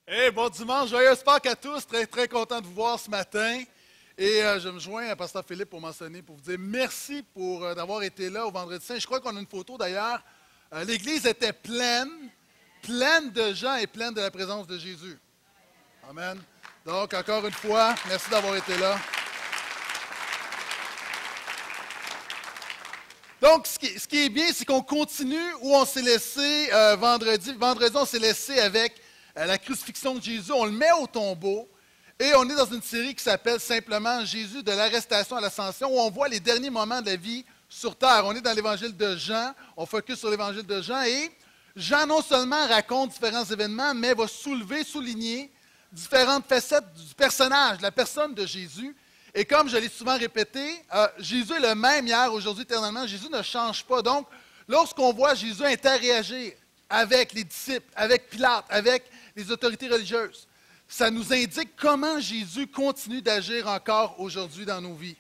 Hey, bon dimanche, joyeuse Pâques à tous. Très, très content de vous voir ce matin. Et je me joins à Pasteur Philippe pour mentionner, pour vous dire merci d'avoir été là au Vendredi Saint. Je crois qu'on a une photo d'ailleurs. L'église était pleine de gens et pleine de la présence de Jésus. Amen. Donc, encore une fois, merci d'avoir été là. Donc, ce qui est bien, c'est qu'on continue où on s'est laissé vendredi. Vendredi, on s'est laissé avec la crucifixion de Jésus. On le met au tombeau et on est dans une série qui s'appelle simplement Jésus de l'arrestation à l'ascension, où on voit les derniers moments de la vie sur terre. On est dans l'évangile de Jean. On focus sur l'évangile de Jean et Jean non seulement raconte différents événements, mais va souligner différentes facettes du personnage, de la personne de Jésus. Et comme je l'ai souvent répété, Jésus est le même hier, aujourd'hui, éternellement. Jésus ne change pas. Donc, lorsqu'on voit Jésus interagir avec les disciples, avec Pilate, avec les autorités religieuses, ça nous indique comment Jésus continue d'agir encore aujourd'hui dans nos vies.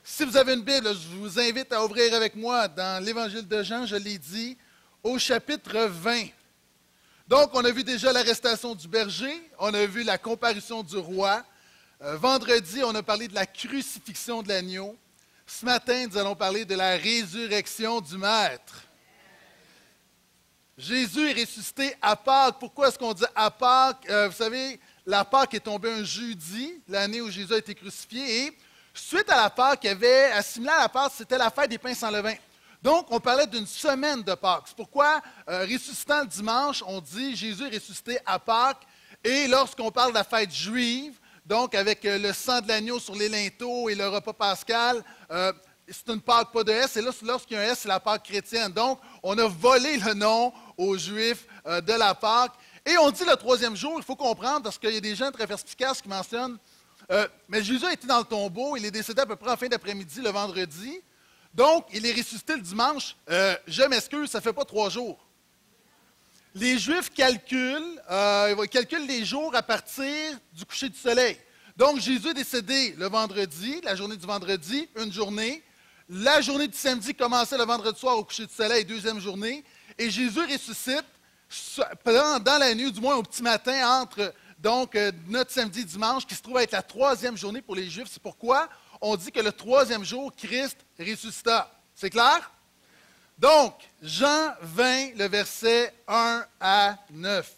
Si vous avez une Bible, je vous invite à ouvrir avec moi dans l'Évangile de Jean, je l'ai dit, au chapitre 20. Donc, on a vu déjà l'arrestation du berger, on a vu la comparution du roi. Vendredi, on a parlé de la crucifixion de l'agneau. Ce matin, nous allons parler de la résurrection du Maître. Jésus est ressuscité à Pâques. Pourquoi est-ce qu'on dit à Pâques? Vous savez, la Pâques est tombée un jeudi, l'année où Jésus a été crucifié. Et suite à la Pâques, il y avait, assimilé à la Pâques, c'était la fête des pains sans levain. Donc, on parlait d'une semaine de Pâques. C'est pourquoi, ressuscitant le dimanche, on dit Jésus est ressuscité à Pâques. Et lorsqu'on parle de la fête juive, donc avec le sang de l'agneau sur les linteaux et le repas pascal, c'est une Pâque pas de S. Et là, lorsqu'il y a un S, c'est la Pâque chrétienne. Donc, on a volé le nom aux Juifs de la Pâque. Et on dit le troisième jour, il faut comprendre, parce qu'il y a des gens très perspicaces qui mentionnent, mais Jésus a été dans le tombeau, il est décédé à peu près en fin d'après-midi, le vendredi. Donc, il est ressuscité le dimanche. Je m'excuse, ça ne fait pas 3 jours. Les Juifs calculent les jours à partir du coucher du soleil. Donc, Jésus est décédé le vendredi, la journée du vendredi, une journée. La journée du samedi commençait le vendredi soir au coucher du soleil, deuxième journée. Et Jésus ressuscite dans la nuit, du moins au petit matin, entre notre samedi et dimanche, qui se trouve être la 3e journée pour les Juifs. C'est pourquoi on dit que le 3e jour, Christ ressuscita. C'est clair? Donc, Jean 20, le verset 1 à 9.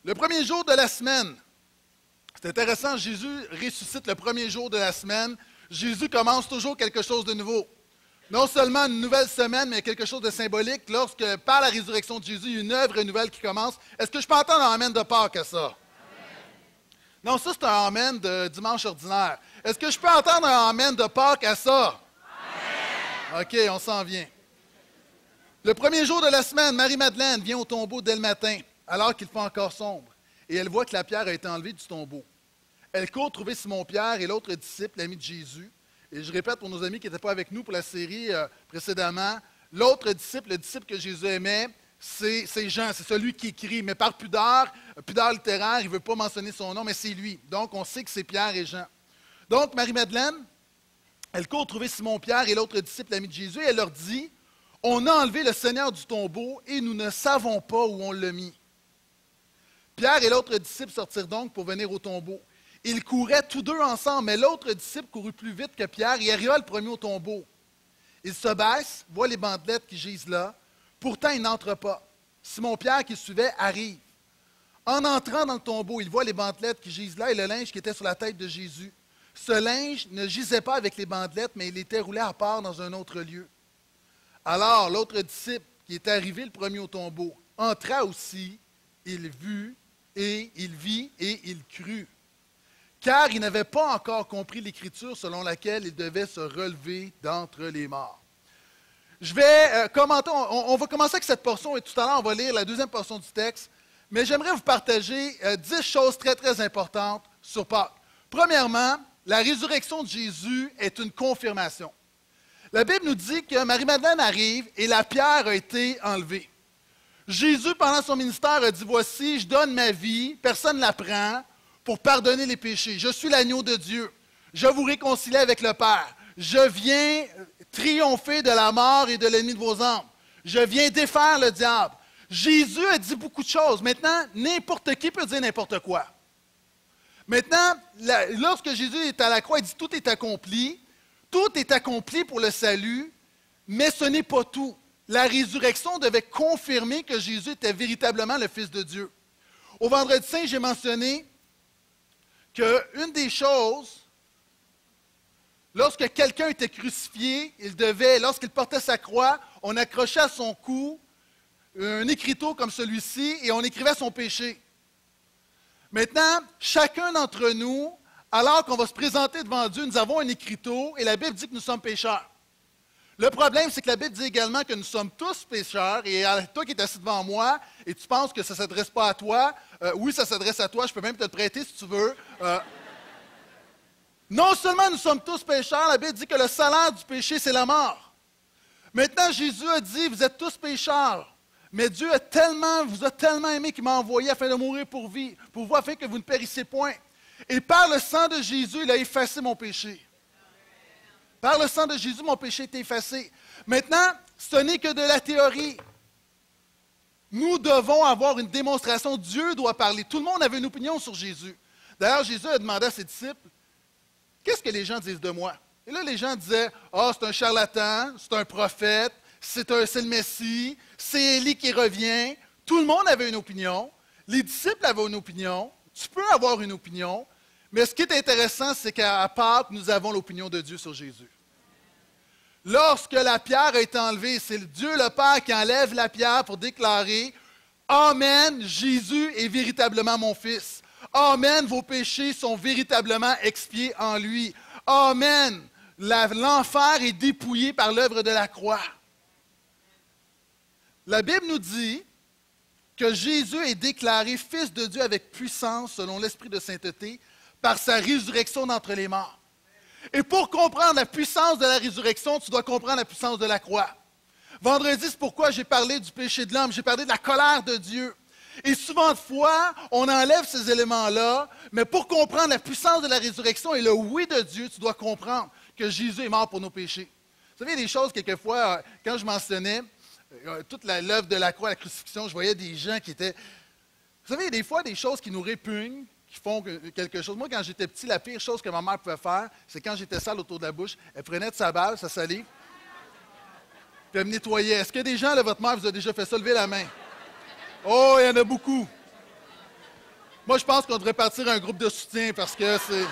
Le premier jour de la semaine, c'est intéressant, Jésus ressuscite le premier jour de la semaine. Jésus commence toujours quelque chose de nouveau. Non seulement une nouvelle semaine, mais quelque chose de symbolique. Lorsque, par la résurrection de Jésus, il y a une œuvre nouvelle qui commence. Est-ce que je peux entendre un amen de Pâques à ça? Non, ça, c'est un amen de dimanche ordinaire. Est-ce que je peux entendre un amen de Pâques à ça? Amen. OK, on s'en vient. Le premier jour de la semaine, Marie-Madeleine vient au tombeau dès le matin, alors qu'il fait encore sombre, et elle voit que la pierre a été enlevée du tombeau. Elle court trouver Simon-Pierre et l'autre disciple, l'ami de Jésus. Et je répète pour nos amis qui n'étaient pas avec nous pour la série précédemment, l'autre disciple, le disciple que Jésus aimait, c'est Jean, c'est celui qui écrit, mais par pudeur littéraire, il ne veut pas mentionner son nom, mais c'est lui. Donc, on sait que c'est Pierre et Jean. Donc, Marie-Madeleine, elle court trouver Simon-Pierre et l'autre disciple, l'ami de Jésus, et elle leur dit, « On a enlevé le Seigneur du tombeau et nous ne savons pas où on l'a mis. » Pierre et l'autre disciple sortirent donc pour venir au tombeau. Ils couraient tous deux ensemble, mais l'autre disciple courut plus vite que Pierre et arriva le premier au tombeau. Il se baisse, voit les bandelettes qui gisent là. Pourtant, il n'entre pas. Simon-Pierre, qui suivait, arrive. En entrant dans le tombeau, il voit les bandelettes qui gisent là et le linge qui était sur la tête de Jésus. Ce linge ne gisait pas avec les bandelettes, mais il était roulé à part dans un autre lieu. Alors, l'autre disciple, qui était arrivé le premier au tombeau, entra aussi, il vit et il crut. Car il n'avait pas encore compris l'Écriture selon laquelle il devait se relever d'entre les morts. Je vais commenter, on va commencer avec cette portion et tout à l'heure, on va lire la deuxième portion du texte. Mais j'aimerais vous partager 10 choses très, très importantes sur Pâques. Premièrement, la résurrection de Jésus est une confirmation. La Bible nous dit que Marie-Madeleine arrive et la pierre a été enlevée. Jésus, pendant son ministère, a dit, « Voici, je donne ma vie, personne ne la prend, pour pardonner les péchés. Je suis l'agneau de Dieu. Je vous réconcilie avec le Père. Je viens triompher de la mort et de l'ennemi de vos âmes. Je viens défaire le diable. Jésus a dit beaucoup de choses. Maintenant, n'importe qui peut dire n'importe quoi. Maintenant, lorsque Jésus est à la croix, il dit tout est accompli. Tout est accompli pour le salut, mais ce n'est pas tout. La résurrection devait confirmer que Jésus était véritablement le Fils de Dieu. Au Vendredi Saint, j'ai mentionné qu'une des choses, lorsque quelqu'un était crucifié, lorsqu'il portait sa croix, on accrochait à son cou un écriteau comme celui-ci et on écrivait son péché. Maintenant, chacun d'entre nous, alors qu'on va se présenter devant Dieu, nous avons un écriteau et la Bible dit que nous sommes pécheurs. Le problème, c'est que la Bible dit également que nous sommes tous pécheurs et toi qui es assis devant moi et tu penses que ça ne s'adresse pas à toi, oui, ça s'adresse à toi, je peux même te le prêter si tu veux. Non seulement nous sommes tous pécheurs, la Bible dit que le salaire du péché, c'est la mort. Maintenant, Jésus a dit, vous êtes tous pécheurs. Mais Dieu vous a tellement aimé qu'il m'a envoyé afin de mourir pour vous, afin que vous ne périssiez point. Et par le sang de Jésus, il a effacé mon péché. Par le sang de Jésus, mon péché est effacé. Maintenant, ce n'est que de la théorie. Nous devons avoir une démonstration. Dieu doit parler. Tout le monde avait une opinion sur Jésus. D'ailleurs, Jésus a demandé à ses disciples, « Qu'est-ce que les gens disent de moi? » Et là, les gens disaient, « Ah, c'est un charlatan, c'est un prophète, c'est le Messie, c'est Élie qui revient. » Tout le monde avait une opinion. Les disciples avaient une opinion. Tu peux avoir une opinion. Mais ce qui est intéressant, c'est qu'à Pâques, nous avons l'opinion de Dieu sur Jésus. Lorsque la pierre a été enlevée, c'est Dieu le Père qui enlève la pierre pour déclarer « Amen, Jésus est véritablement mon Fils. Amen, vos péchés sont véritablement expiés en lui. Amen, l'enfer est dépouillé par l'œuvre de la croix. » La Bible nous dit que Jésus est déclaré Fils de Dieu avec puissance, selon l'Esprit de sainteté, par sa résurrection d'entre les morts. Et pour comprendre la puissance de la résurrection, tu dois comprendre la puissance de la croix. Vendredi, c'est pourquoi j'ai parlé du péché de l'homme, j'ai parlé de la colère de Dieu. Et souvent de fois, on enlève ces éléments-là, mais pour comprendre la puissance de la résurrection et le oui de Dieu, tu dois comprendre que Jésus est mort pour nos péchés. Vous savez, des choses, quelquefois, quand je mentionnais toute l'œuvre de la croix, la crucifixion, je voyais des gens qui étaient... Vous savez, des fois, des choses qui nous répugnent, qui font quelque chose. Moi, quand j'étais petit, la pire chose que ma mère pouvait faire, c'est quand j'étais sale autour de la bouche, elle prenait de sa balle, sa salive, puis elle me nettoyait. Est-ce que des gens, là, votre mère vous a déjà fait ça? Levez la main. Oh, il y en a beaucoup. Moi, je pense qu'on devrait partir un groupe de soutien parce que c'est...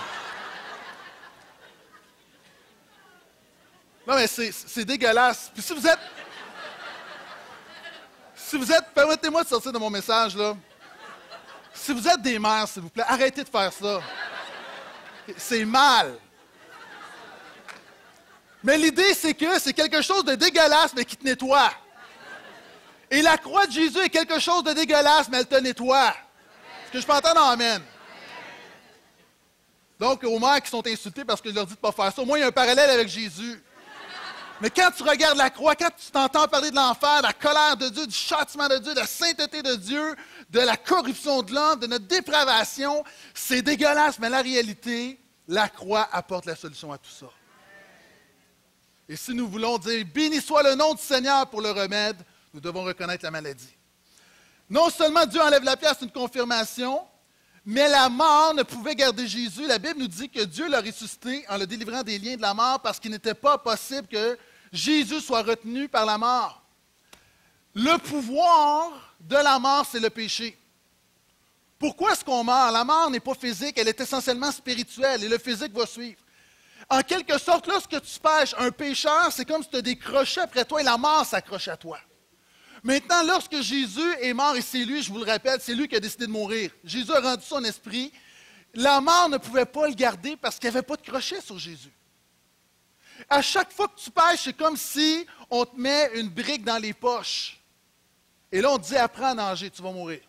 Non, mais c'est dégueulasse. Puis si vous êtes... Permettez-moi de sortir de mon message, là. Si vous êtes des mères, s'il vous plaît, arrêtez de faire ça. C'est mal. Mais l'idée, c'est que c'est quelque chose de dégueulasse, mais qui te nettoie. Et la croix de Jésus est quelque chose de dégueulasse, mais elle te nettoie. Est-ce que je peux entendre amen? Donc, aux mères qui sont insultées parce que je leur dis de ne pas faire ça, au moins, il y a un parallèle avec Jésus. Mais quand tu regardes la croix, quand tu t'entends parler de l'enfer, de la colère de Dieu, du châtiment de Dieu, de la sainteté de Dieu, de la corruption de l'homme, de notre dépravation, c'est dégueulasse, mais la réalité, la croix apporte la solution à tout ça. Et si nous voulons dire « Béni soit le nom du Seigneur pour le remède », nous devons reconnaître la maladie. Non seulement Dieu enlève la pierre, c'est une confirmation, mais la mort ne pouvait garder Jésus. La Bible nous dit que Dieu l'a ressuscité en le délivrant des liens de la mort parce qu'il n'était pas possible que Jésus soit retenu par la mort. Le pouvoir de la mort, c'est le péché. Pourquoi est-ce qu'on meurt? La mort n'est pas physique, elle est essentiellement spirituelle et le physique va suivre. En quelque sorte, lorsque tu pêches un pécheur, c'est comme si tu te décrochais après toi et la mort s'accroche à toi. Maintenant, lorsque Jésus est mort, et c'est lui, je vous le rappelle, c'est lui qui a décidé de mourir. Jésus a rendu son esprit. La mort ne pouvait pas le garder parce qu'il n'y avait pas de crochet sur Jésus. À chaque fois que tu pêches, c'est comme si on te met une brique dans les poches. Et là, on te dit, apprends à nager, tu vas mourir.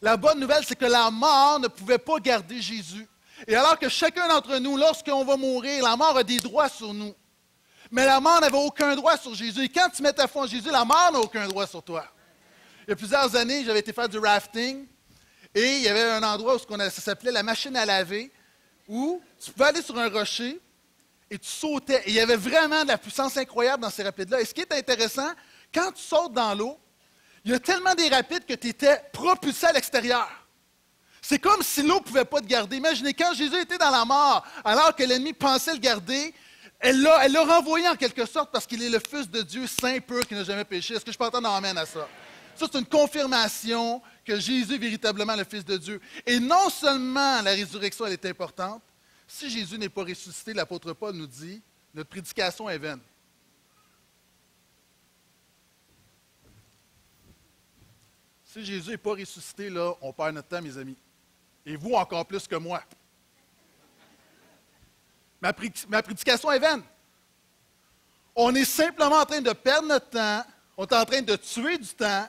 La bonne nouvelle, c'est que la mort ne pouvait pas garder Jésus. Et alors que chacun d'entre nous, lorsqu'on va mourir, la mort a des droits sur nous. Mais la mort n'avait aucun droit sur Jésus. Et quand tu mets ta foi en Jésus, la mort n'a aucun droit sur toi. Il y a plusieurs années, j'avais été faire du rafting et il y avait un endroit où ça s'appelait la machine à laver, où tu pouvais aller sur un rocher et tu sautais. Et il y avait vraiment de la puissance incroyable dans ces rapides-là. Et ce qui est intéressant, quand tu sautes dans l'eau, il y a tellement des rapides que tu étais propulsé à l'extérieur. C'est comme si l'eau ne pouvait pas te garder. Imaginez, quand Jésus était dans la mort, alors que l'ennemi pensait le garder, elle l'a renvoyé en quelque sorte parce qu'il est le Fils de Dieu, saint pur, qui n'a jamais péché. Est-ce que je peux entendre un amen à ça? Ça, c'est une confirmation que Jésus est véritablement le Fils de Dieu. Et non seulement la résurrection, elle est importante, si Jésus n'est pas ressuscité, l'apôtre Paul nous dit, notre prédication est vaine. Si Jésus n'est pas ressuscité, là, on perd notre temps, mes amis. Et vous, encore plus que moi. Ma prédication est vaine. On est simplement en train de perdre notre temps, on est en train de tuer du temps.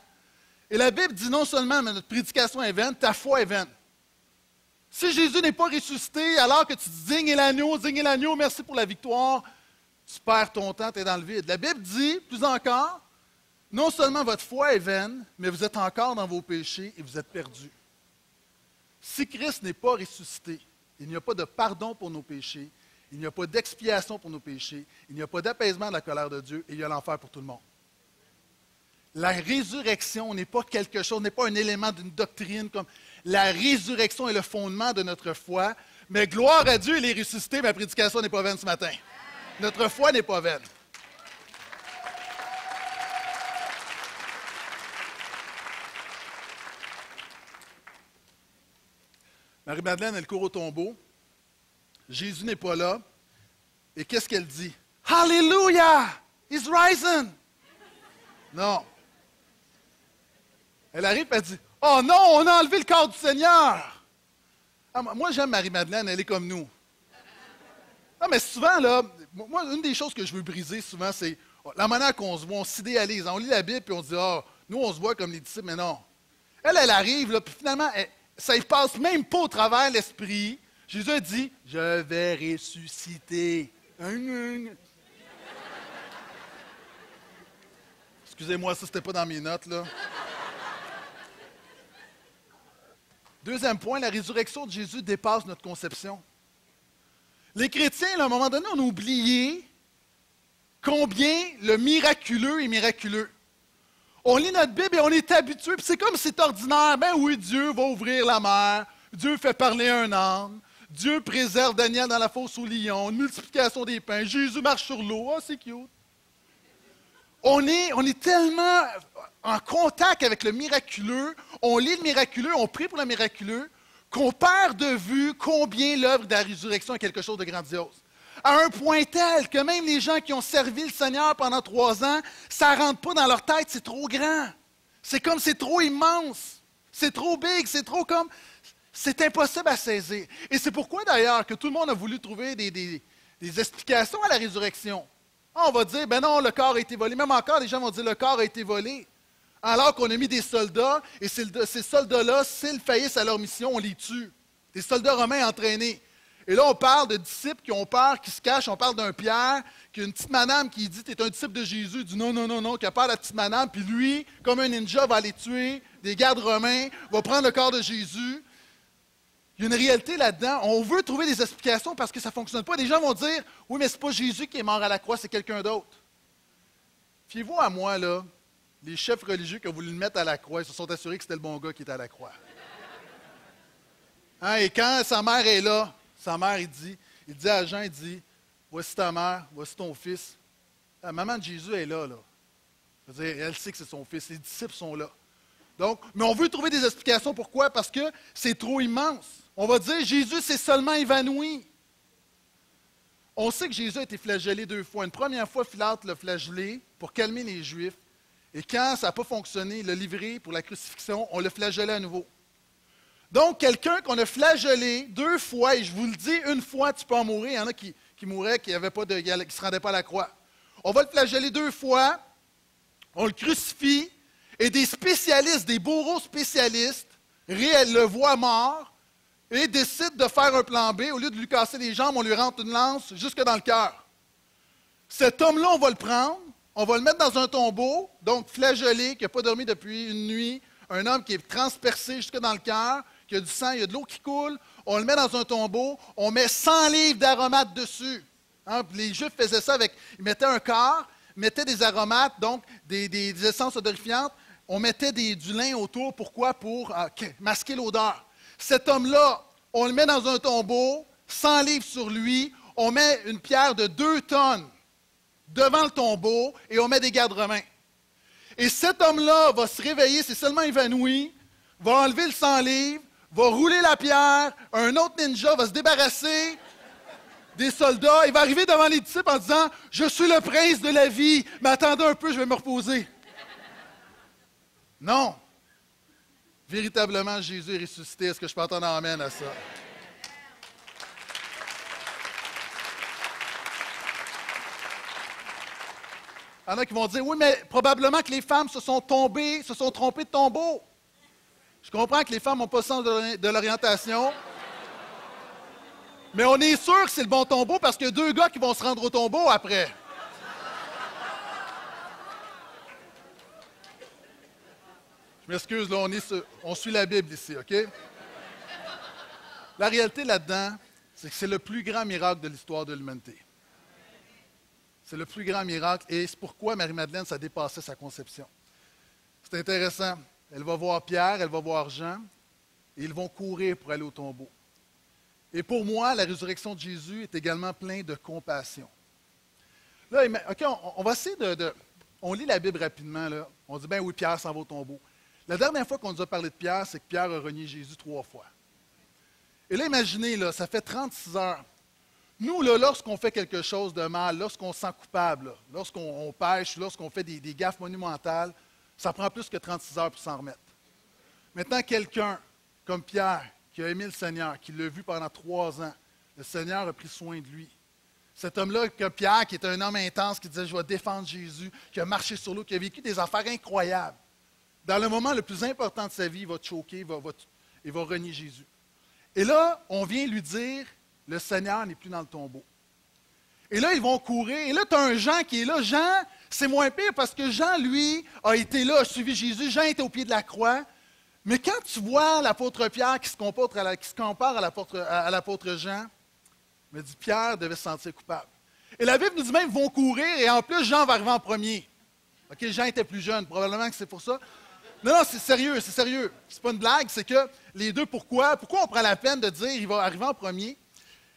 Et la Bible dit non seulement que notre prédication est vaine, ta foi est vaine. Si Jésus n'est pas ressuscité, alors que tu dis zing et l'agneau, merci pour la victoire, tu perds ton temps, tu es dans le vide. La Bible dit, plus encore, non seulement votre foi est vaine, mais vous êtes encore dans vos péchés et vous êtes perdus. Si Christ n'est pas ressuscité, il n'y a pas de pardon pour nos péchés, il n'y a pas d'expiation pour nos péchés, il n'y a pas d'apaisement de la colère de Dieu et il y a l'enfer pour tout le monde. La résurrection n'est pas quelque chose, n'est pas un élément d'une doctrine comme la résurrection est le fondement de notre foi, mais gloire à Dieu, il est ressuscité, ma prédication n'est pas vaine ce matin. Notre foi n'est pas vaine. Marie-Madeleine, elle court au tombeau. Jésus n'est pas là. Et qu'est-ce qu'elle dit? Hallelujah! He's risen! Non. Elle arrive et elle dit, oh non, on a enlevé le corps du Seigneur! Ah, moi, j'aime Marie-Madeleine, elle est comme nous. Non, mais souvent, là, moi, une des choses que je veux briser souvent, c'est la manière qu'on se voit, on s'idéalise. On lit la Bible et on se dit, ah, nous, on se voit comme les disciples, mais non. Elle arrive, là, puis finalement, ça ne passe même pas au travers l'esprit. Jésus a dit, je vais ressusciter. Excusez-moi, ça, c'était pas dans mes notes, là. Deuxième point, la résurrection de Jésus dépasse notre conception. Les chrétiens, là, à un moment donné, on a oublié combien le miraculeux est miraculeux. On lit notre Bible et on est habitué, puis c'est comme si c'est ordinaire. Ben oui, Dieu va ouvrir la mer, Dieu fait parler un âne, Dieu préserve Daniel dans la fosse aux lions, une multiplication des pains, Jésus marche sur l'eau, ah, c'est cute. On est tellement en contact avec le miraculeux, on lit le miraculeux, on prie pour le miraculeux, qu'on perd de vue combien l'œuvre de la résurrection est quelque chose de grandiose. À un point tel que même les gens qui ont servi le Seigneur pendant 3 ans, ça ne rentre pas dans leur tête, c'est trop grand. C'est comme c'est trop immense. C'est trop big, c'est trop comme... C'est impossible à saisir. Et c'est pourquoi d'ailleurs que tout le monde a voulu trouver des explications à la résurrection. On va dire, ben non, le corps a été volé. Même encore, les gens vont dire, le corps a été volé. Alors qu'on a mis des soldats, et ces soldats-là, s'ils faillissent à leur mission, on les tue. Des soldats romains entraînés. Et là, on parle de disciples qui ont peur, qui se cachent. On parle d'un Pierre, qui a une petite madame qui dit « T'es un disciple de Jésus », il dit « Non, non, non, non », qui a peur de la petite madame. Puis lui, comme un ninja, va aller tuer des gardes romains, va prendre le corps de Jésus. Il y a une réalité là-dedans. On veut trouver des explications parce que ça ne fonctionne pas. Des gens vont dire « Oui, mais ce n'est pas Jésus qui est mort à la croix, c'est quelqu'un d'autre. » Fiez-vous à moi, là, les chefs religieux qui ont voulu le mettre à la croix, ils se sont assurés que c'était le bon gars qui était à la croix. Hein, et quand sa mère est là, sa mère, il dit à Jean, il dit, voici ta mère, voici ton fils. La maman de Jésus est là, là. C'est-à-dire, elle sait que c'est son fils, les disciples sont là. Donc, mais on veut trouver des explications. Pourquoi? Parce que c'est trop immense. On va dire, Jésus s'est seulement évanoui. On sait que Jésus a été flagellé 2 fois. Une première fois, Pilate l'a flagellé pour calmer les Juifs. Et quand ça n'a pas fonctionné, il l'a livré pour la crucifixion, on l'a flagellé à nouveau. Donc, quelqu'un qu'on a flagellé 2 fois, et je vous le dis, 1 fois, tu peux en mourir. Il y en a qui mouraient, qui ne se rendaient pas à la croix. On va le flageller 2 fois, on le crucifie, et des spécialistes, des bourreaux spécialistes, le voient mort, et décident de faire un plan B. Au lieu de lui casser les jambes, on lui rentre une lance jusque dans le cœur. Cet homme-là, on va le prendre, on va le mettre dans un tombeau, donc flagellé, qui n'a pas dormi depuis une nuit, un homme qui est transpercé jusque dans le cœur, qui a du sang, il y a de l'eau qui coule, on le met dans un tombeau, on met 100 livres d'aromates dessus. Hein? Les Juifs faisaient ça ils mettaient un corps, mettaient des aromates, donc des essences odorifiantes. On mettait du lin autour. Pourquoi? Pour masquer l'odeur. Cet homme-là, on le met dans un tombeau, 100 livres sur lui. On met une pierre de 2 tonnes devant le tombeau et on met des gardes-romains. Et cet homme-là va se réveiller, c'est seulement évanoui, va enlever le 100 livres, va rouler la pierre, un autre ninja va se débarrasser des soldats, il va arriver devant les disciples en disant « Je suis le prince de la vie, mais attendez un peu, je vais me reposer. » Non. Véritablement, Jésus est ressuscité. Est-ce que je peux entendre un amen à ça? Il y en a qui vont dire, oui, mais probablement que les femmes se sont trompées de tombeau. Je comprends que les femmes n'ont pas le sens de l'orientation. Mais on est sûr que c'est le bon tombeau parce qu'il y a 2 gars qui vont se rendre au tombeau après. Je m'excuse, là, on suit la Bible ici, OK? La réalité là-dedans, c'est que c'est le plus grand miracle de l'histoire de l'humanité. C'est le plus grand miracle et c'est pourquoi Marie-Madeleine, ça dépassait sa conception. C'est intéressant. Elle va voir Pierre, elle va voir Jean et ils vont courir pour aller au tombeau. Et pour moi, la résurrection de Jésus est également pleine de compassion. Là, OK, on va essayer on lit la Bible rapidement, là. On dit, ben oui, Pierre s'en va au tombeau. La dernière fois qu'on nous a parlé de Pierre, c'est que Pierre a renié Jésus 3 fois. Et là, imaginez, là, ça fait 36 heures. Nous, là, lorsqu'on fait quelque chose de mal, lorsqu'on se sent coupable, lorsqu'on pêche, lorsqu'on fait des gaffes monumentales, ça prend plus que 36 heures pour s'en remettre. Maintenant, quelqu'un comme Pierre, qui a aimé le Seigneur, qui l'a vu pendant 3 ans, le Seigneur a pris soin de lui. Cet homme-là, comme Pierre, qui était un homme intense, qui disait « Je vais défendre Jésus », qui a marché sur l'eau, qui a vécu des affaires incroyables. Dans le moment le plus important de sa vie, il va te choquer, il va renier Jésus. Et là, on vient lui dire, le Seigneur n'est plus dans le tombeau. Et là, ils vont courir. Et là, tu as un Jean qui est là. Jean, c'est moins pire parce que Jean, lui, a été là, a suivi Jésus. Jean était au pied de la croix. Mais quand tu vois l'apôtre Pierre qui se compare à l'apôtre Jean, il me dit, Pierre devait se sentir coupable. Et la Bible nous dit même, ils vont courir et en plus, Jean va arriver en premier. OK, Jean était plus jeune, probablement que c'est pour ça. Non, c'est sérieux, c'est sérieux. C'est pas une blague, c'est que les deux, pourquoi on prend la peine de dire il va arriver en premier?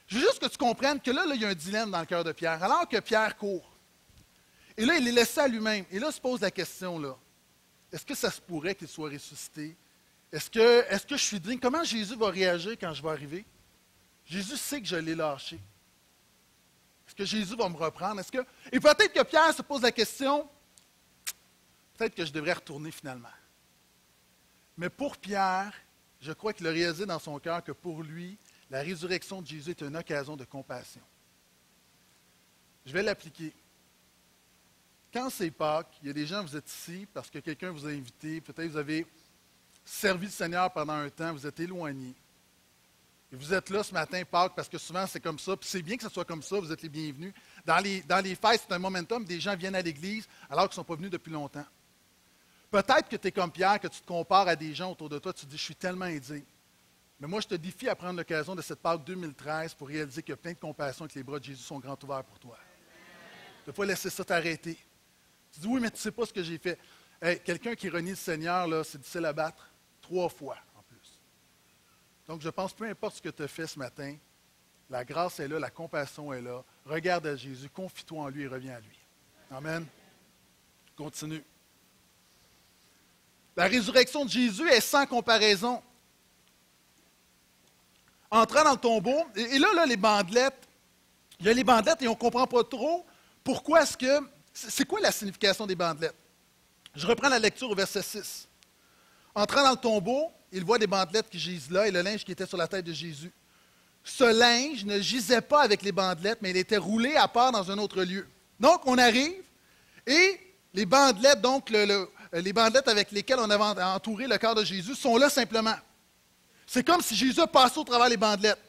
Je veux juste que tu comprennes que là, il y a un dilemme dans le cœur de Pierre. Alors que Pierre court, et là, il est laissé à lui-même. Et là, se pose la question, là, est-ce que ça se pourrait qu'il soit ressuscité? Est-ce que je suis digne? Comment Jésus va réagir quand je vais arriver? Jésus sait que je l'ai lâché. Est-ce que Jésus va me reprendre? Et peut-être que Pierre se pose la question, peut-être que je devrais retourner finalement. Mais pour Pierre, je crois qu'il a réalisé dans son cœur que pour lui, la résurrection de Jésus est une occasion de compassion. Je vais l'appliquer. Quand c'est Pâques, il y a des gens, vous êtes ici parce que quelqu'un vous a invité, peut-être vous avez servi le Seigneur pendant un temps, vous êtes éloigné. Et vous êtes là ce matin, Pâques, parce que souvent c'est comme ça, puis c'est bien que ce soit comme ça, vous êtes les bienvenus. Dans les fêtes, c'est un momentum, des gens viennent à l'Église alors qu'ils ne sont pas venus depuis longtemps. Peut-être que tu es comme Pierre, que tu te compares à des gens autour de toi, tu te dis, je suis tellement indigne. Mais moi, je te défie à prendre l'occasion de cette Pâques 2013 pour réaliser qu'il y a plein de compassion et que les bras de Jésus sont grands ouverts pour toi. Tu ne peux pas laisser ça t'arrêter. Tu dis, oui, mais tu ne sais pas ce que j'ai fait. Hey, quelqu'un qui renie le Seigneur, là, c'est difficile à battre 3 fois en plus. Donc, je pense, peu importe ce que tu as fait ce matin, la grâce est là, la compassion est là. Regarde à Jésus, confie-toi en lui et reviens à lui. Amen. Continue. La résurrection de Jésus est sans comparaison. Entrant dans le tombeau, et là, les bandelettes, il y a les bandelettes et on ne comprend pas trop pourquoi est-ce que... C'est quoi la signification des bandelettes? Je reprends la lecture au verset 6. Entrant dans le tombeau, il voit des bandelettes qui gisent là et le linge qui était sur la tête de Jésus. Ce linge ne gisait pas avec les bandelettes, mais il était roulé à part dans un autre lieu. Donc, on arrive et les bandelettes, donc les bandelettes avec lesquelles on avait entouré le corps de Jésus, sont là simplement. C'est comme si Jésus passait au travers les bandelettes.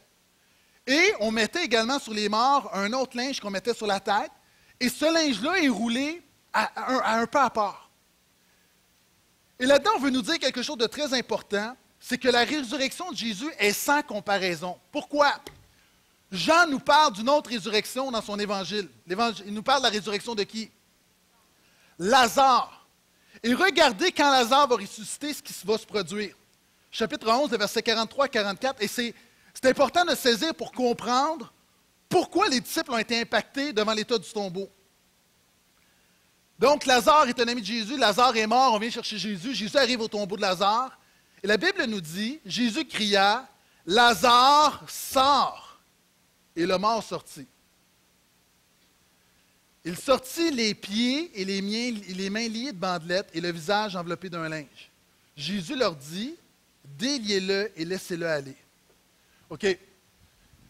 Et on mettait également sur les morts un autre linge qu'on mettait sur la tête. Et ce linge-là est roulé à un peu à part. Et là-dedans, on veut nous dire quelque chose de très important, c'est que la résurrection de Jésus est sans comparaison. Pourquoi? Jean nous parle d'une autre résurrection dans son évangile. Il nous parle de la résurrection de qui? Lazare. Et regardez quand Lazare va ressusciter, ce qui va se produire. Chapitre 11, versets 43 à 44. Et c'est important de saisir pour comprendre pourquoi les disciples ont été impactés devant l'état du tombeau. Donc, Lazare est un ami de Jésus. Lazare est mort, on vient chercher Jésus. Jésus arrive au tombeau de Lazare. Et la Bible nous dit, Jésus cria, « Lazare, sort! » Et le mort sortit. Il sortit les pieds et les mains liées de bandelettes et le visage enveloppé d'un linge. Jésus leur dit, « Déliez-le et laissez-le aller. » OK.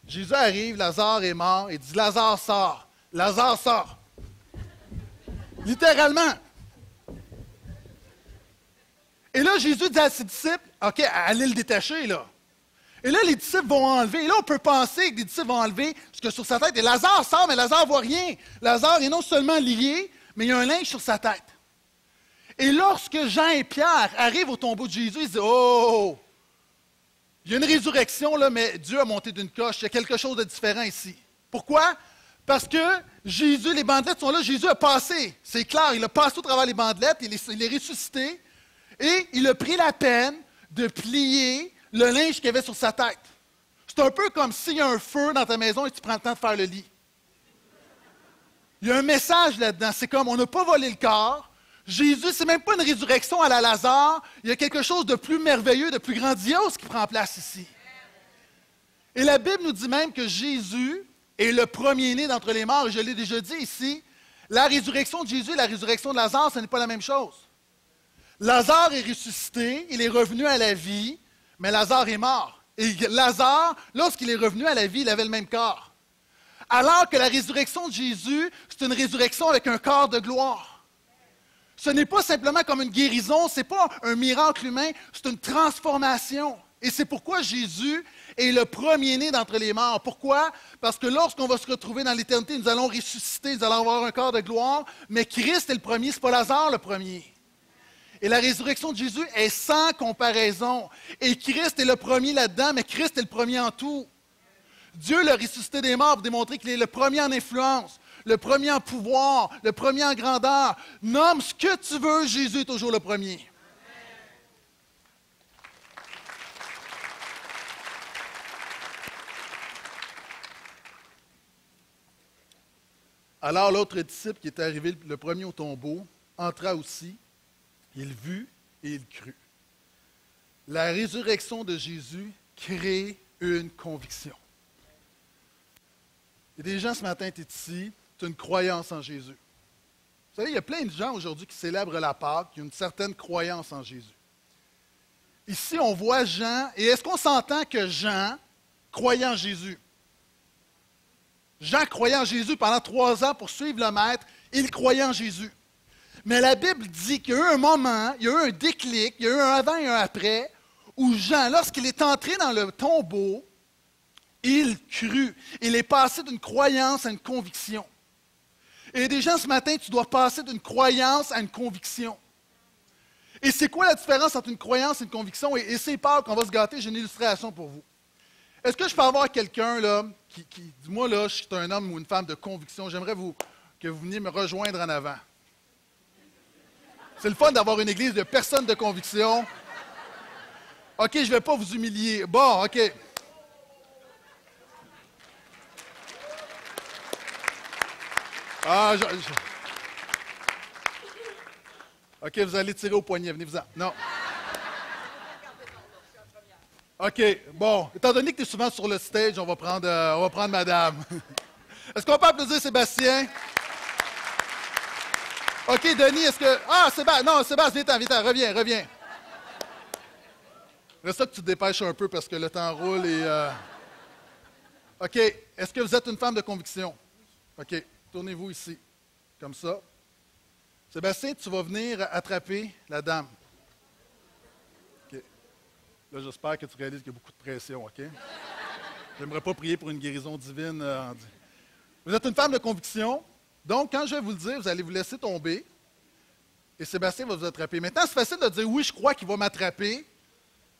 Jésus arrive, Lazare est mort, et dit, « Lazare, sort! » Lazare sort. Littéralement. Et là, Jésus dit à ses disciples, « OK, allez le détacher, là. » Et là, les disciples vont enlever. Et là, on peut penser que les disciples vont enlever ce qu'il y a sur sa tête. Et Lazare sort, mais Lazare ne voit rien. Lazare est non seulement lié, mais il y a un linge sur sa tête. Et lorsque Jean et Pierre arrivent au tombeau de Jésus, ils disent, « Oh! Il y a une résurrection, là, mais Dieu a monté d'une coche. Il y a quelque chose de différent ici. » Pourquoi? Parce que Jésus, les bandelettes sont là. Jésus a passé. C'est clair, il a passé au travers les bandelettes. Il est ressuscité. Et il a pris la peine de plier le linge qu'il y avait sur sa tête. C'est un peu comme s'il y a un feu dans ta maison et tu prends le temps de faire le lit. Il y a un message là-dedans. C'est comme, on n'a pas volé le corps. Jésus, c'est même pas une résurrection à la Lazare. Il y a quelque chose de plus merveilleux, de plus grandiose qui prend place ici. Et la Bible nous dit même que Jésus est le premier-né d'entre les morts. Et je l'ai déjà dit ici, la résurrection de Jésus et la résurrection de Lazare, ce n'est pas la même chose. Lazare est ressuscité, il est revenu à la vie, mais Lazare est mort. Et Lazare, lorsqu'il est revenu à la vie, il avait le même corps. Alors que la résurrection de Jésus, c'est une résurrection avec un corps de gloire. Ce n'est pas simplement comme une guérison, ce n'est pas un miracle humain, c'est une transformation. Et c'est pourquoi Jésus est le premier-né d'entre les morts. Pourquoi? Parce que lorsqu'on va se retrouver dans l'éternité, nous allons ressusciter, nous allons avoir un corps de gloire, mais Christ est le premier, ce n'est pas Lazare le premier. Et la résurrection de Jésus est sans comparaison. Et Christ est le premier là-dedans, mais Christ est le premier en tout. Dieu l'a ressuscité des morts pour démontrer qu'il est le premier en influence, le premier en pouvoir, le premier en grandeur. Nomme ce que tu veux, Jésus est toujours le premier. Alors l'autre disciple qui était arrivé le premier au tombeau entra aussi. Il vit et il crut. La résurrection de Jésus crée une conviction. Il y a des gens ce matin, tu es ici, tu as une croyance en Jésus. Vous savez, il y a plein de gens aujourd'hui qui célèbrent la Pâque, qui ont une certaine croyance en Jésus. Ici, on voit Jean, et est-ce qu'on s'entend que Jean croyait en Jésus? Jean croyait en Jésus pendant 3 ans pour suivre le Maître, il croyait en Jésus. Mais la Bible dit qu'il y a eu un moment, il y a eu un déclic, il y a eu un avant et un après, où Jean, lorsqu'il est entré dans le tombeau, il crut. Il est passé d'une croyance à une conviction. Et des gens ce matin, tu dois passer d'une croyance à une conviction. Et c'est quoi la différence entre une croyance et une conviction? Et c'est pas qu'on va se gâter, j'ai une illustration pour vous. Est-ce que je peux avoir quelqu'un là, qui dit, moi là, je suis un homme ou une femme de conviction, j'aimerais que vous veniez me rejoindre en avant. C'est le fun d'avoir une église de personnes de conviction. OK, je ne vais pas vous humilier. Bon, OK. Ah, OK, vous allez tirer au poignet. Venez-vous-en. Non. OK, bon. Étant donné que tu es souvent sur le stage, on va prendre madame. Est-ce qu'on peut applaudir Sébastien? OK, Denis, est-ce que... Ah, Sébastien, non, Sébastien, viens-t'en, reviens. Reste ça que tu te dépêches un peu parce que le temps roule et... OK, est-ce que vous êtes une femme de conviction? OK, tournez-vous ici, comme ça. Sébastien, tu vas venir attraper la dame. OK. Là, j'espère que tu réalises qu'il y a beaucoup de pression, OK? J'aimerais pas prier pour une guérison divine. Vous êtes une femme de conviction. Donc, quand je vais vous le dire, vous allez vous laisser tomber et Sébastien va vous attraper. Maintenant, c'est facile de dire, oui, je crois qu'il va m'attraper,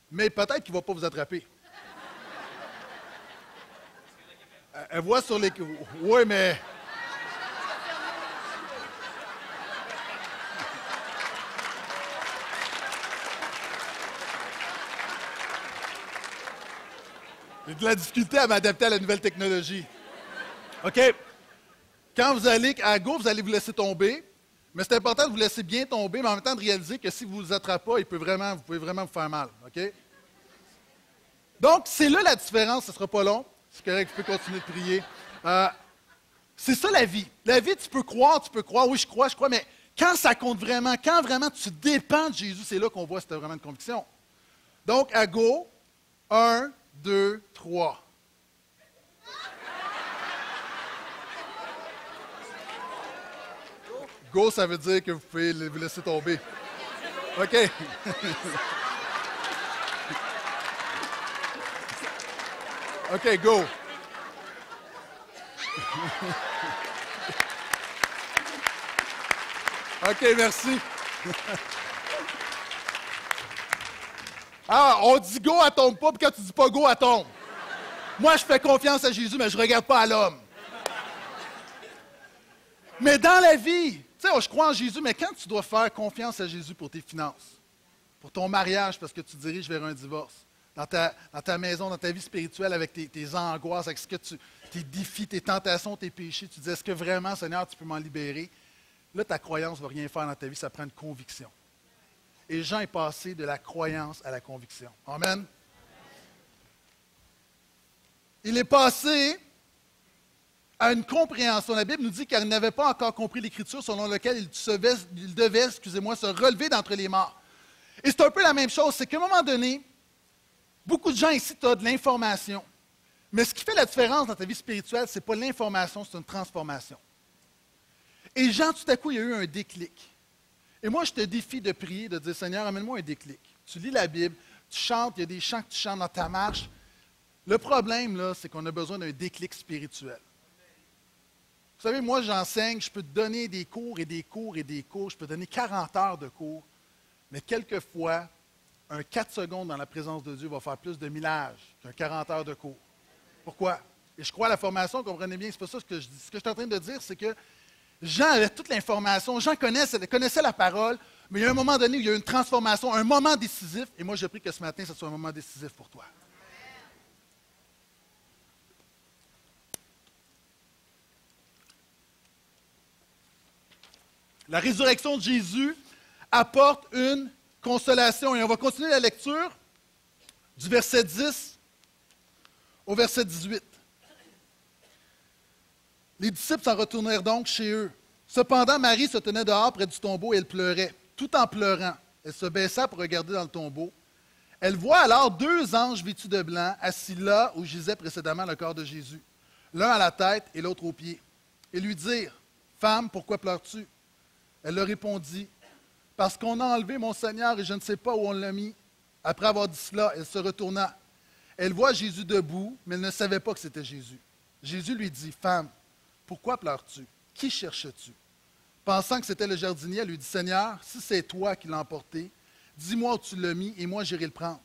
mais peut-être qu'il ne va pas vous attraper. Elle voit sur les... Oui, mais... J'ai de la difficulté à m'adapter à la nouvelle technologie. OK? Quand vous allez à Go, vous allez vous laisser tomber, mais c'est important de vous laisser bien tomber, mais en même temps de réaliser que si vous ne vous attrapez pas, vous pouvez vraiment vous faire mal. OK? Donc, c'est là la différence, ce ne sera pas long. C'est correct, je peux continuer de prier. C'est ça la vie. La vie, tu peux croire, oui, je crois, mais quand ça compte vraiment, quand vraiment tu dépends de Jésus, c'est là qu'on voit si tu as vraiment une conviction. Donc, à Go, 1, 2, 3. Go, ça veut dire que vous pouvez vous laisser tomber. OK. OK, go. OK, merci. Ah, on dit go, elle tombe pas, puis quand tu dis pas go, elle tombe. Moi, je fais confiance à Jésus, mais je ne regarde pas à l'homme. Mais dans la vie, tu sais, je crois en Jésus, mais quand tu dois faire confiance à Jésus pour tes finances, pour ton mariage, parce que tu diriges vers un divorce, dans ta maison, dans ta vie spirituelle, avec tes angoisses, avec tes défis, tes tentations, tes péchés, tu dis, est-ce que vraiment, Seigneur, tu peux m'en libérer? Là, ta croyance ne va rien faire dans ta vie, ça prend une conviction. Et Jean est passé de la croyance à la conviction. Amen. Il est passé à une compréhension. La Bible nous dit qu'il n'avait pas encore compris l'Écriture selon laquelle il devait se relever d'entre les morts. Et c'est un peu la même chose, c'est qu'à un moment donné, beaucoup de gens ici, tu as de l'information. Mais ce qui fait la différence dans ta vie spirituelle, ce n'est pas l'information, c'est une transformation. Et Jean, tout à coup, il y a eu un déclic. Et moi, je te défie de prier, de dire, Seigneur, amène-moi un déclic. Tu lis la Bible, tu chantes, il y a des chants que tu chantes dans ta marche. Le problème, là, c'est qu'on a besoin d'un déclic spirituel. Vous savez, moi, j'enseigne, je peux te donner des cours et des cours et des cours, je peux donner 40 heures de cours, mais quelquefois, un 4 secondes dans la présence de Dieu va faire plus de millage qu'un 40 heures de cours. Pourquoi? Et je crois à la formation, comprenez bien, c'est pas ça ce que je dis. Ce que je suis en train de dire, c'est que Jean avait toute l'information, Jean connaissait la parole, mais il y a un moment donné où il y a eu une transformation, un moment décisif, et moi, je prie que ce matin, ce soit un moment décisif pour toi. La résurrection de Jésus apporte une consolation. Et on va continuer la lecture du verset 10 au verset 18. Les disciples s'en retournèrent donc chez eux. Cependant, Marie se tenait dehors près du tombeau et elle pleurait. Tout en pleurant, elle se baissa pour regarder dans le tombeau. Elle voit alors 2 anges vêtus de blanc assis là où gisait précédemment le corps de Jésus, l'un à la tête et l'autre aux pieds, et lui dirent, « Femme, pourquoi pleures-tu? » Elle leur répondit, « Parce qu'on a enlevé mon Seigneur et je ne sais pas où on l'a mis. » Après avoir dit cela, elle se retourna. Elle voit Jésus debout, mais elle ne savait pas que c'était Jésus. Jésus lui dit, « Femme, pourquoi pleures-tu? Qui cherches-tu? » Pensant que c'était le jardinier, elle lui dit, « Seigneur, si c'est toi qui l'as emporté, dis-moi où tu l'as mis et moi j'irai le prendre. »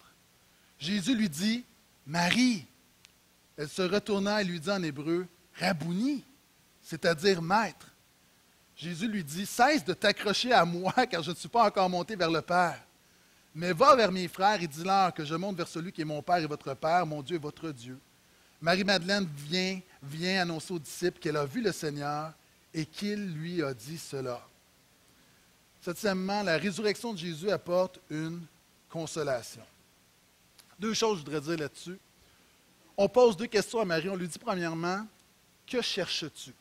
Jésus lui dit, « Marie. » Elle se retourna et lui dit en hébreu, « Rabouni », c'est-à-dire maître. Jésus lui dit, « Cesse de t'accrocher à moi, car je ne suis pas encore monté vers le Père. Mais va vers mes frères et dis-leur que je monte vers celui qui est mon Père et votre Père, mon Dieu et votre Dieu. » Marie-Madeleine vient annoncer aux disciples qu'elle a vu le Seigneur et qu'il lui a dit cela. Septièmement, la résurrection de Jésus apporte une consolation. 2 choses, je voudrais dire là-dessus. On pose 2 questions à Marie. On lui dit premièrement, « Que cherches-tu? »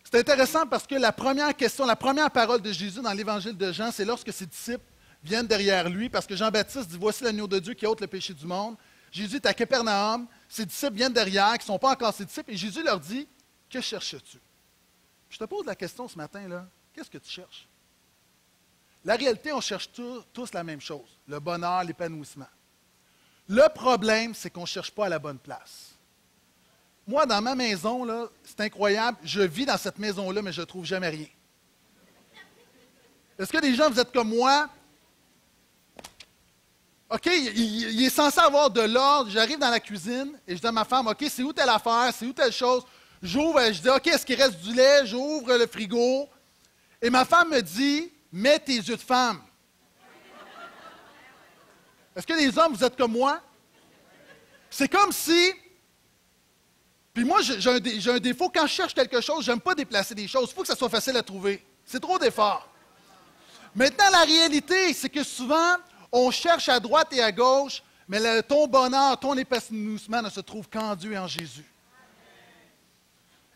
C'est intéressant parce que la première question, la première parole de Jésus dans l'Évangile de Jean, c'est lorsque ses disciples viennent derrière lui, parce que Jean-Baptiste dit, « Voici l'agneau de Dieu qui ôte le péché du monde. » Jésus est à Capernaum, ses disciples viennent derrière, qui ne sont pas encore ses disciples, et Jésus leur dit, « Que cherches-tu? » Je te pose la question ce matin, là, qu'est-ce que tu cherches? La réalité, on cherche tous la même chose, le bonheur, l'épanouissement. Le problème, c'est qu'on ne cherche pas à la bonne place. Moi, dans ma maison, là, c'est incroyable, je vis dans cette maison-là, mais je ne trouve jamais rien. Est-ce que des gens, vous êtes comme moi? OK, il est censé avoir de l'ordre. J'arrive dans la cuisine et je dis à ma femme, OK, c'est où telle affaire, c'est où telle chose. J'ouvre, je dis, OK, est-ce qu'il reste du lait? J'ouvre le frigo. Et ma femme me dit, mets tes yeux de femme. Est-ce que les hommes, vous êtes comme moi? C'est comme si... Puis moi, j'ai un défaut. Quand je cherche quelque chose, j'aime pas déplacer des choses. Il faut que ça soit facile à trouver. C'est trop d'efforts. Maintenant, la réalité, c'est que souvent, on cherche à droite et à gauche, mais ton bonheur, ton épanouissement ne se trouve qu'en Dieu et en Jésus.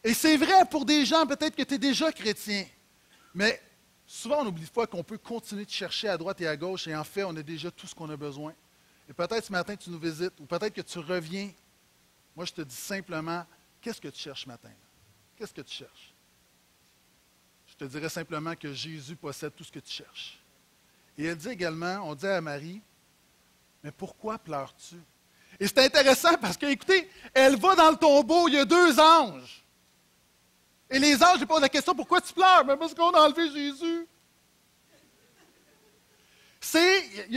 Et c'est vrai pour des gens, peut-être que tu es déjà chrétien, mais souvent, on n'oublie pas qu'on peut continuer de chercher à droite et à gauche, et en fait, on a déjà tout ce qu'on a besoin. Et peut-être ce matin, tu nous visites, ou peut-être que tu reviens. Moi, je te dis simplement, qu'est-ce que tu cherches ce matin? Qu'est-ce que tu cherches? Je te dirais simplement que Jésus possède tout ce que tu cherches. Et elle dit également, on dit à Marie, mais pourquoi pleures-tu? Et c'est intéressant parce que, écoutez, elle va dans le tombeau, il y a 2 anges. Et les anges lui posent la question, pourquoi tu pleures? Mais parce qu'on a enlevé Jésus.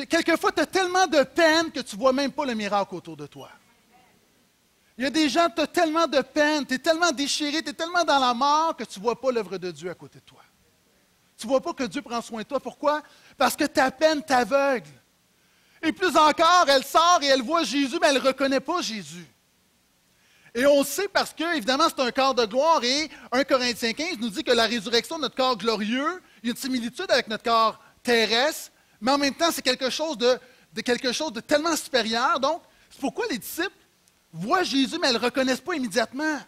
Quelquefois, tu as tellement de peine que tu ne vois même pas le miracle autour de toi. Il y a des gens, tu as tellement de peine, tu es tellement déchiré, tu es tellement dans la mort que tu ne vois pas l'œuvre de Dieu à côté de toi. Tu ne vois pas que Dieu prend soin de toi. Pourquoi? Parce que ta peine t'aveugle. Et plus encore, elle sort et elle voit Jésus, mais elle ne reconnaît pas Jésus. Et on le sait parce que, évidemment, c'est un corps de gloire et 1 Corinthiens 15 nous dit que la résurrection de notre corps glorieux, il y a une similitude avec notre corps terrestre, mais en même temps, c'est quelque chose de tellement supérieur. Donc, c'est pourquoi les disciples voient Jésus, mais elles ne le reconnaissent pas immédiatement.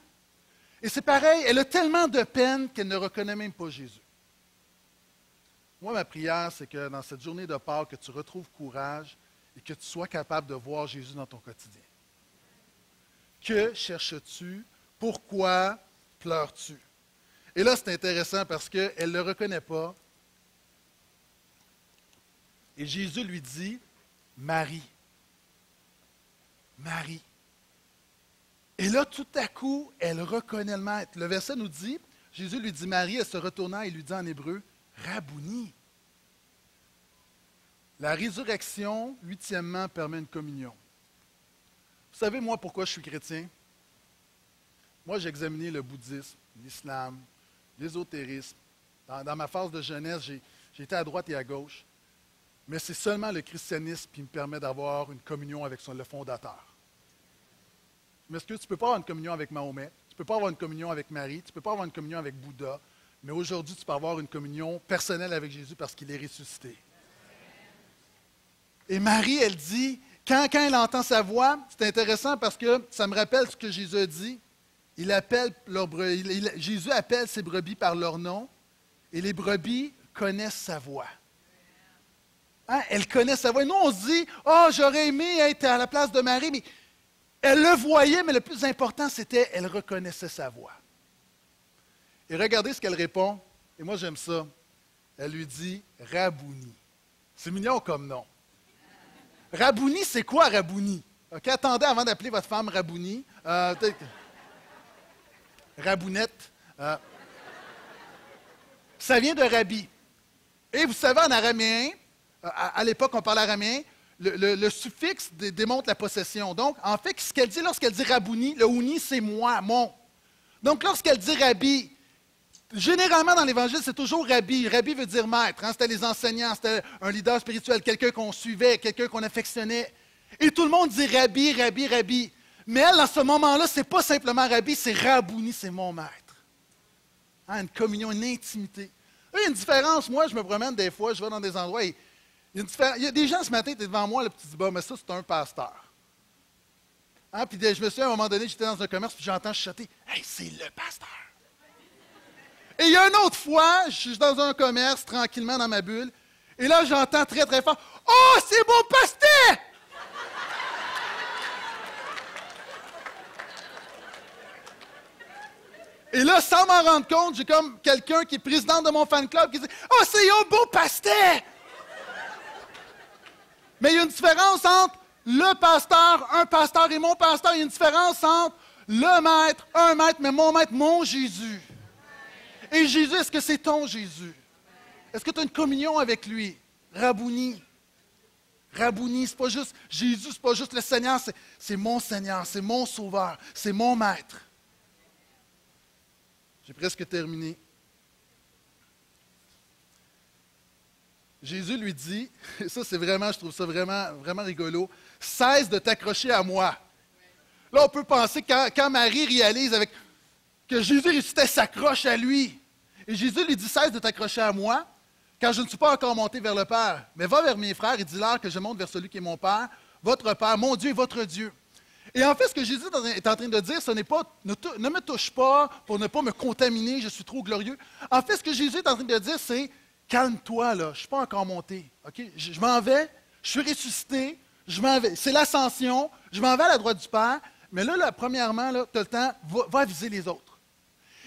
Et c'est pareil, elle a tellement de peine qu'elle ne reconnaît même pas Jésus. Moi, ma prière, c'est que dans cette journée de Pâques, que tu retrouves courage et que tu sois capable de voir Jésus dans ton quotidien. Que cherches-tu? Pourquoi pleures-tu? Et là, c'est intéressant parce qu'elle ne le reconnaît pas. Et Jésus lui dit, Marie. Marie. Et là, tout à coup, elle reconnaît le Maître. Le verset nous dit, Jésus lui dit Marie, elle se retourna et lui dit en hébreu, Rabouni. La résurrection, 8e, permet une communion. Vous savez, moi, pourquoi je suis chrétien? Moi, j'ai examiné le bouddhisme, l'islam, l'ésotérisme. Dans ma phase de jeunesse, j'ai été à droite et à gauche. Mais c'est seulement le christianisme qui me permet d'avoir une communion avec le fondateur. Mais est-ce que tu ne peux pas avoir une communion avec Mahomet? Tu ne peux pas avoir une communion avec Marie? Tu ne peux pas avoir une communion avec Bouddha? Mais aujourd'hui, tu peux avoir une communion personnelle avec Jésus parce qu'il est ressuscité. Et Marie, elle dit, quand elle entend sa voix, c'est intéressant parce que ça me rappelle ce que Jésus a dit. Jésus appelle ses brebis par leur nom et les brebis connaissent sa voix. Hein? Elle connaît sa voix. Et nous, on se dit, oh, j'aurais aimé être à la place de Marie, mais elle le voyait, mais le plus important, c'était qu'elle reconnaissait sa voix. Et regardez ce qu'elle répond, et moi j'aime ça. Elle lui dit, Rabouni. C'est mignon comme nom. Rabouni, c'est quoi Rabouni? Okay, attendez avant d'appeler votre femme Rabouni. Rabounette. Ça vient de Rabbi. Et vous savez, en araméen, à l'époque, on parlait araméen, le suffixe démontre la possession. Donc, en fait, ce qu'elle dit lorsqu'elle dit Rabouni, le ouni, c'est moi, mon. Donc, lorsqu'elle dit Rabbi, généralement dans l'Évangile, c'est toujours Rabbi. Rabbi veut dire maître. Hein? C'était les enseignants, c'était un leader spirituel, quelqu'un qu'on suivait, quelqu'un qu'on affectionnait. Et tout le monde dit Rabbi, Rabbi, Rabbi. Mais elle, dans ce moment-là, ce n'est pas simplement Rabbi, c'est Rabouni, c'est mon maître. Hein? Une communion, une intimité. Il y a une différence. Moi, je me promène des fois, je vais dans des endroits et il y a des gens ce matin, tu es devant moi, là, puis tu dis, bah, mais ça, c'est un pasteur. Hein? Puis je me souviens, à un moment donné, j'étais dans un commerce, puis j'entends chuchoter, hey, c'est le pasteur. Et il y a une autre fois, je suis dans un commerce, tranquillement dans ma bulle, et là, j'entends très, très fort, oh, c'est mon pasteur! Et là, sans m'en rendre compte, j'ai comme quelqu'un qui est président de mon fan club qui dit, oh, c'est un beau pasteur! Mais il y a une différence entre le pasteur, un pasteur et mon pasteur. Il y a une différence entre le maître, un maître, mais mon Jésus. Et Jésus, est-ce que c'est ton Jésus? Est-ce que tu as une communion avec lui? Rabouni. Rabouni, c'est pas juste Jésus, c'est pas juste le Seigneur, c'est mon Seigneur, c'est mon Sauveur, c'est mon Maître. J'ai presque terminé. Jésus lui dit, et ça c'est vraiment, je trouve ça vraiment, vraiment rigolo, cesse de t'accrocher à moi. Là, on peut penser que quand Marie réalise que Jésus ressuscitait, s'accroche à lui. Et Jésus lui dit, cesse de t'accrocher à moi, car je ne suis pas encore monté vers le Père. Mais va vers mes frères et dis-leur que je monte vers celui qui est mon Père, votre Père, mon Dieu et votre Dieu. Et en fait, ce que Jésus est en train de dire, ce n'est pas ne me touche pas pour ne pas me contaminer, je suis trop glorieux. En fait, ce que Jésus est en train de dire, c'est calme-toi, là, je ne suis pas encore monté. Okay? Je m'en vais, je suis ressuscité, je m'en vais. C'est l'ascension, je m'en vais à la droite du Père. Mais là premièrement, tu as le temps, va aviser les autres.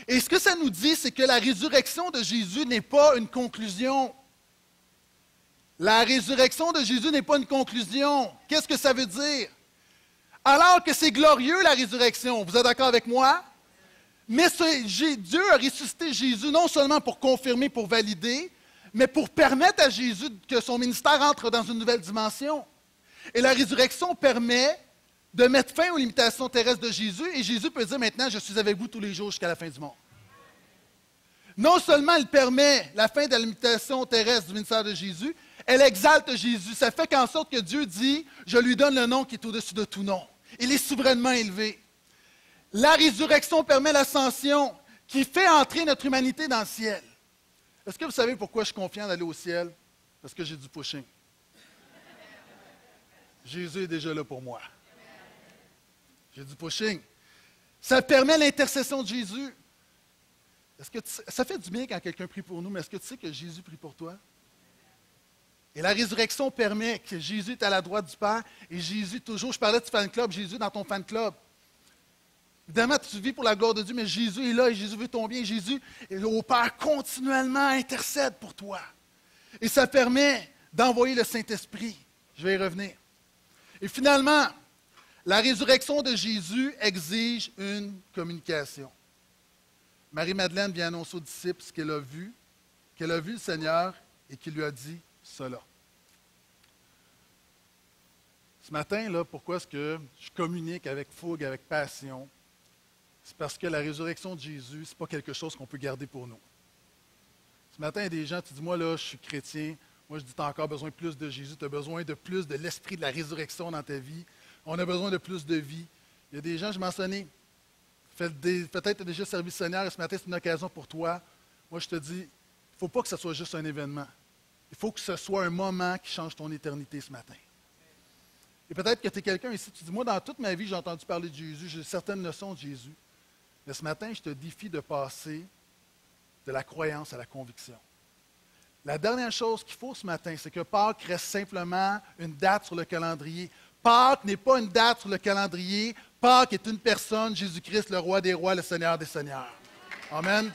Et ce que ça nous dit, c'est que la résurrection de Jésus n'est pas une conclusion. La résurrection de Jésus n'est pas une conclusion. Qu'est-ce que ça veut dire? Alors que c'est glorieux, la résurrection, vous êtes d'accord avec moi? Mais Dieu a ressuscité Jésus non seulement pour confirmer, pour valider, mais pour permettre à Jésus que son ministère entre dans une nouvelle dimension. Et la résurrection permet de mettre fin aux limitations terrestres de Jésus, et Jésus peut dire maintenant, je suis avec vous tous les jours jusqu'à la fin du monde. Non seulement elle permet la fin de la limitation terrestre du ministère de Jésus, elle exalte Jésus. Ça fait qu'en sorte que Dieu dit, je lui donne le nom qui est au-dessus de tout nom. Il est souverainement élevé. La résurrection permet l'ascension qui fait entrer notre humanité dans le ciel. Est-ce que vous savez pourquoi je suis confiant d'aller au ciel? Parce que j'ai du pushing. Jésus est déjà là pour moi. J'ai du pushing. Ça permet l'intercession de Jésus. Ça fait du bien quand quelqu'un prie pour nous, mais est-ce que tu sais que Jésus prie pour toi? Et la résurrection permet que Jésus est à la droite du Père et Jésus toujours, je parlais du fan club, Jésus dans ton fan club. Évidemment, tu vis pour la gloire de Dieu, mais Jésus est là et Jésus veut ton bien. Jésus au Père continuellement intercède pour toi. Et ça permet d'envoyer le Saint-Esprit. Je vais y revenir. Et finalement, la résurrection de Jésus exige une communication. Marie-Madeleine vient annoncer aux disciples ce qu'elle a vu le Seigneur et qu'il lui a dit cela. Ce matin, là, pourquoi est-ce que je communique avec fougue, avec passion? C'est parce que la résurrection de Jésus, ce n'est pas quelque chose qu'on peut garder pour nous. Ce matin, il y a des gens, tu dis, moi, là, je suis chrétien. Moi, je dis, tu as encore besoin de plus de Jésus. Tu as besoin de plus de l'esprit de la résurrection dans ta vie. On a besoin de plus de vie. Il y a des gens, je mentionnais, peut-être tu as déjà servi le Seigneur et ce matin, c'est une occasion pour toi. Moi, je te dis, il ne faut pas que ce soit juste un événement. Il faut que ce soit un moment qui change ton éternité ce matin. Et peut-être que tu es quelqu'un ici, tu dis, moi, dans toute ma vie, j'ai entendu parler de Jésus, j'ai certaines notions de Jésus. Mais ce matin, je te défie de passer de la croyance à la conviction. La dernière chose qu'il faut ce matin, c'est que Pâques reste simplement une date sur le calendrier. Pâques n'est pas une date sur le calendrier. Pâques est une personne, Jésus-Christ, le roi des rois, le Seigneur des seigneurs. Amen.